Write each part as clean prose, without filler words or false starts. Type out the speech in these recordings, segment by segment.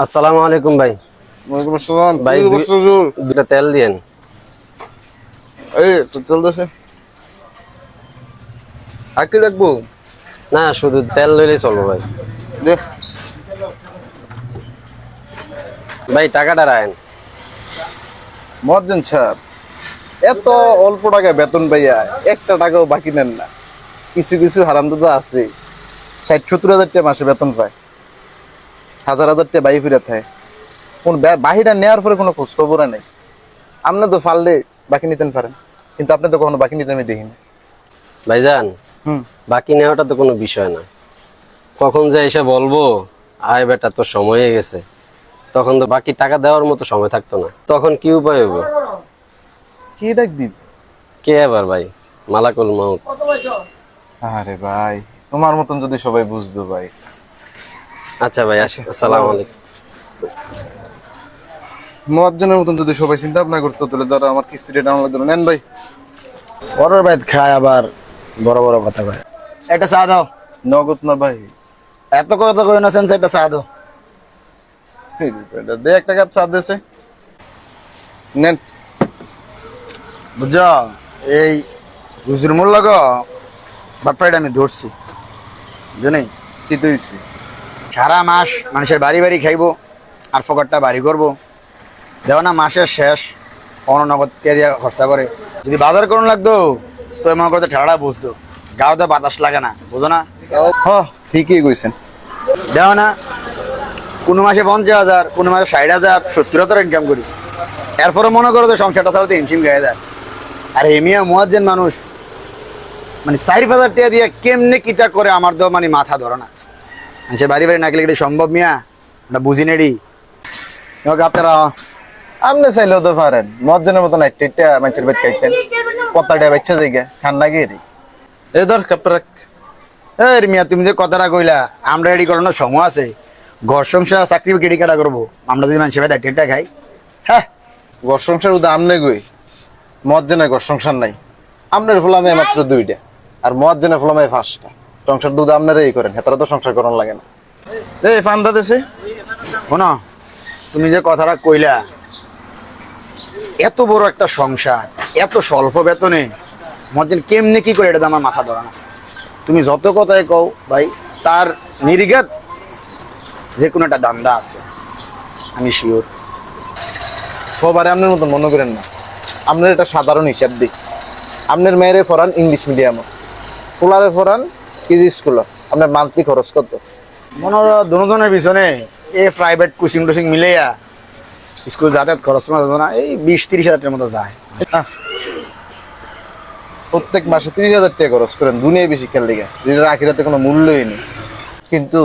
আসসালামু আলাইকুম ভাই। ওয়ালাইকুম আসসালাম ভাই দুটা তেল দিয়েন। এই তো চলতেছে আকি লাগবো না শুধু তেল লইলেই চলবো ভাই। দে ভাই টাকাটা রাখেন। মজ্জেন সাহেব এত অল্প টাকায় বেতন পাইয়া একটা টাকাও বাকি নেন না। কিছু কিছু হারামদাদা আছে 60-70 হাজার টাকা মাসে বেতন পায়, হাজার হাজার টাকা বাই ফিরে থাকে। কোন বাহিটা নেওয়ার পরে কোনো খোঁজ খবর নেই। আপনি তো পারলে বাকি নিতেন পারেন, কিন্তু আপনি তো কখনো বাকি নিতে আমি দেখিনি। ভাইজান বাকি নেওয়াটা তো কোনো বিষয় না। কখন যে এসে বলবো আয় বেটা তোর সময় হয়ে গেছে, তখন তো বাকি টাকা দেওয়ার মতো সময় থাকতো না। তখন কি উপায় হবে? কি ডাক দিন? কে আবার ভাই? মালাকুল মাউত। আরে ভাই তোমার মতন যদি সবাই বুঝতো ভাই। আচ্ছা ভাই আসসালামু আলাইকুম। মুয়াজ্জিনের মতন যদি সবাই চিন্তা ভাবনা করতো তাহলে ধরো আমার কিস্তিটা ডাউনলোড করে নেন ভাই। বড় ভাই খায় আবার বড় বড় কথা কয়। একটা চা দাও। নগদ না ভাই, এত কথা কই না সেন্স, একটা চা দাও। এটা দে একটা কাপ চা দেছে নেন। বুঝছ এই হুজুর মোল্লা গো বাপ্পাইটা আমি ধরছি, জানি কি তো হইছে? সারা মাস মানুষের বাড়ি বাড়ি খাইবো আর ফকটটা বাড়ি করবো। দেও না মাসের শেষ অননগদ কে দিয়া খরচা করে। যদি বাজার করুন লাগতো তো মনে করতে ঠেলাটা বুঝতো, গাওতে বাতাস লাগে না, বুঝো না? হ ঠিকই কইছেন। দেও না কোনো মাসে 50,000, কোনো মাসে 60,000, 70,000 ইনকাম করি, এরপরে মনে করো তো সংসারটা চালাতে হিমশিম গায়ে যায়। আর এমিয়া মুয়াজ্জিন মানুষ মানে 4,000 টাকা দিয়ে কেমনে কিতা করে আমার তো মানে মাথা ধরে না। সে বাড়ি বাড়ি না গেলে কি সম্ভব মিয়া? ওটা বুঝি নেড়ি আপনারা। আপনি চাইলেও তো পারেন মজ্জনের মতন একটা মানুষের বাড়ি খাইতেন, কতটা বাচ্চা জায়গা খান লাগে রে। এই ধর কাপটা রাখ। এই মিয়া তুমি যে কথাটা কইলা, আমরা রেডি করানোর সময় আছে? ঘর সংসার চাকরি কেডি কাটা করবো আমরা যদি মানুষের বাড়ি একটা খাই? হ্যাঁ ঘর সংসার উদা আমনে গই, মজ্জনের ঘর সংসার নাই। আমনের ফলামে মাত্র 2টা আর মজ্জনের ফলামে 5টা। সংসার দুধ আপনারা এই করেন, হেতারা তো সংসার করার লাগে না। এই ফান্দা দেছে শোনো, তুমি যে কথাটা কইলা, এত বড় একটা সংসার এত স্বল্প বেতনে মজ্জিন কেমনে কি করে, এটা তো আমার মাথা ধরে না। তুমি যত কথাই কও ভাই, তার নির্ঘাত যে কোনো একটা দান্দা আছে, আমি শিওর। সবারে আপনার মতন মনে করেন না। আপনার এটা সাধারণ হিসাব দিই। আপনার মেয়েরে ফরান ইংলিশ মিডিয়াম, পোলারে ফরান কেজি স্কুল, আপনার মান্থলি খরচ কত? মনে হয় দুজনের পিছনে এই প্রাইভেট কোচিং টোচিং মিলেয়া স্কুল যাতায়াত খরচ না এই 20-30 হাজার টাকার মতো যায়। প্রত্যেক মাসে 30,000 টাকা খরচ করেন দুনিয়ায় বেশি খেয়াল দিকে, যেটা আখিরাতে কোনো মূল্যই নেই। কিন্তু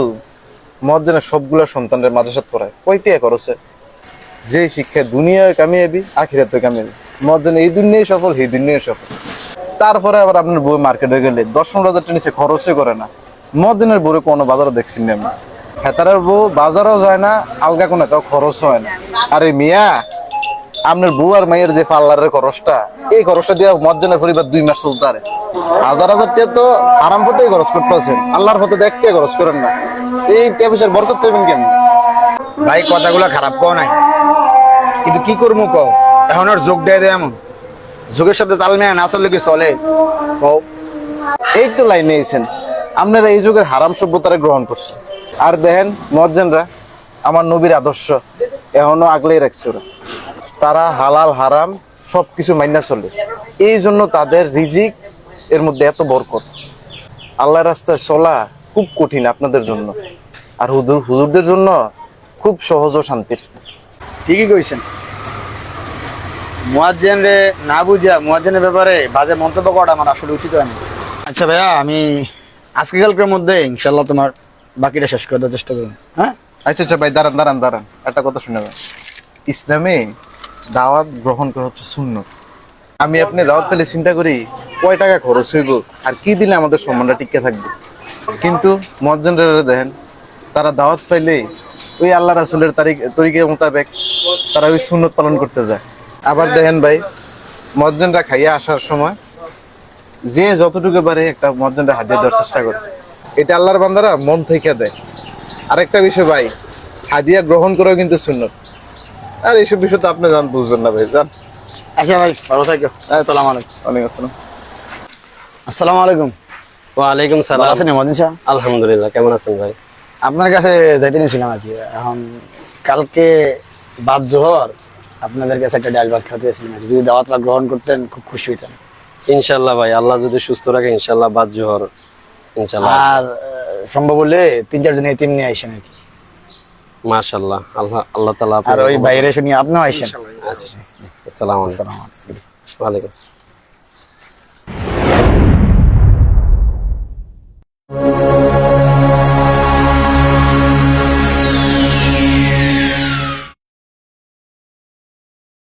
মজ্জনের সবগুলা সন্তানদের মাদ্রাসাত পড়ায় কয় টাকা খরচে? যে শিক্ষায় দুনিয়ায় কামিয়াবি আখিরাতে কামিয়াবি। মজ্জন এই দুনিয়ায় সফল, এই দুনিয়ায় সফল। তারপরে আবার আপনার বই মার্কেটে গেলে 10-15 হাজার টাকা নিচে খরচই করে না। মজ্জনের বই কোনো বাজারও দেখছেন না আমি। হেতারের বউ বাজারও যায় না, আলগা কোনো তাও খরচ হয় না। আরে মিয়া, আপনার বউ আর মাইয়ের যে পার্লারের খরচটা, এই খরচটা দিয়ে মজ্জনের পরিবার 2 মাস চলতে পারে। হাজার হাজার টাকা তো আরাম পথেই খরচ করতে আছেন, আল্লাহর পথে তো একটা খরচ করেন না। এই টাকা বরকত পাবেন কেন? ভাই কথাগুলো খারাপ কও নাই, কিন্তু কি করবো কও, এখন আর যোগ দেয় দেয় এমন যুগের সাথে তাল মেয়া না চললে কি চলে কও? এই তো লাইনে এসেছেন, আপনারা এই যুগের হারাম সভ্যতারে গ্রহণ করছে। আর দেখেন মজ্জেনরা আমার নবীর আদর্শ এখনো আগলেই রাখছে। ওরা তারা হালাল হারাম সবকিছু মাইনা চলে, এই জন্য তাদের রিজিক এর মধ্যে এত বরকত। আল্লাহর রাস্তায় চলা খুব কঠিন আপনাদের জন্য, আর হুজুরদের জন্য খুব সহজ ও শান্তির। ঠিকই কইছেন। মুয়াজ্জিন রে না বুঝা মুয়াজ্জিনের ব্যাপারে বাজে মন্তব্য করা আমার আসলে উচিত হয়নি। আচ্ছা ভাইয়া, আমি আজকে কালকের মধ্যে ইনশাল্লাহ তোমার বাকিটা শেষ করে দেওয়ার চেষ্টা করবো। হ্যাঁ আচ্ছা আচ্ছা ভাই, দাঁড়ান দাঁড়ান দাঁড়ান, একটা কথা শুনে ভাই। ইসলামে দাওয়াত গ্রহণ করা হচ্ছে সুন্নত। আমি আপনি দাওয়াত পেলে চিন্তা করি কয় টাকা খরচ হইব আর কি দিলে আমাদের সম্মানটা টিকে থাকবে। কিন্তু মজ্জেনরা দেখেন, তারা দাওয়াত পাইলে ওই আল্লাহ রাসূলের তরিকা মোতাবেক তারা ওই সুন্নত পালন করতে যায়। আবার দেখেন ভাই, মজ্জেনরা খাইয়া আসার সময় যে যতটুকু পারে একটা মজ্জেনরা হাদিয়া দেওয়ার চেষ্টা করে। এটা আল্লাহর বান্দারা মন থেকে দেয়। আরেকটা বিষয় ভাই, হাদিয়া গ্রহণ করেও কিন্তু সুন্নত। আর এইসব বিষয় তো আপনি জান বুঝবেন না ভাই, জান। আচ্ছা ভাই, ভালো থাকো। আসসালামু আলাইকুম। ওয়ালাইকুম আসসালাম। আসসালামু আলাইকুম। ওয়ালাইকুম ভালো সালাম। আছেন মদিন সাহেব? আলহামদুলিল্লাহ, কেমন আছেন ভাই? আপনার কাছে যাইতে নিয়েছিলাম আর কি। এখন কালকে বাদ জোহর আপনাদের কাছে একটা ডাল ভাত খাওয়াতে এসেছিলাম আর কি। যদি দাওয়াতটা গ্রহণ করতেন খুব খুশি হইতাম। ইনশাল্লাহ ভাই, আল্লাহ যদি সুস্থ রাখে ইনশাল্লাহ বাদ জোহর ইনশাল্লাহ। আর সম্ভব হলে 3-4 জন এতিম নিয়ে আইসেন আর কি। মাশাআল্লাহ, আল্লাহ আল্লাহ তাআলা আর ওই বাইরে শুনি আপনিও আইসেন। আচ্ছা, আসসালামু আলাইকুম। আসসালামু আলাইকুম। ওয়ালাইকুম আসসালাম।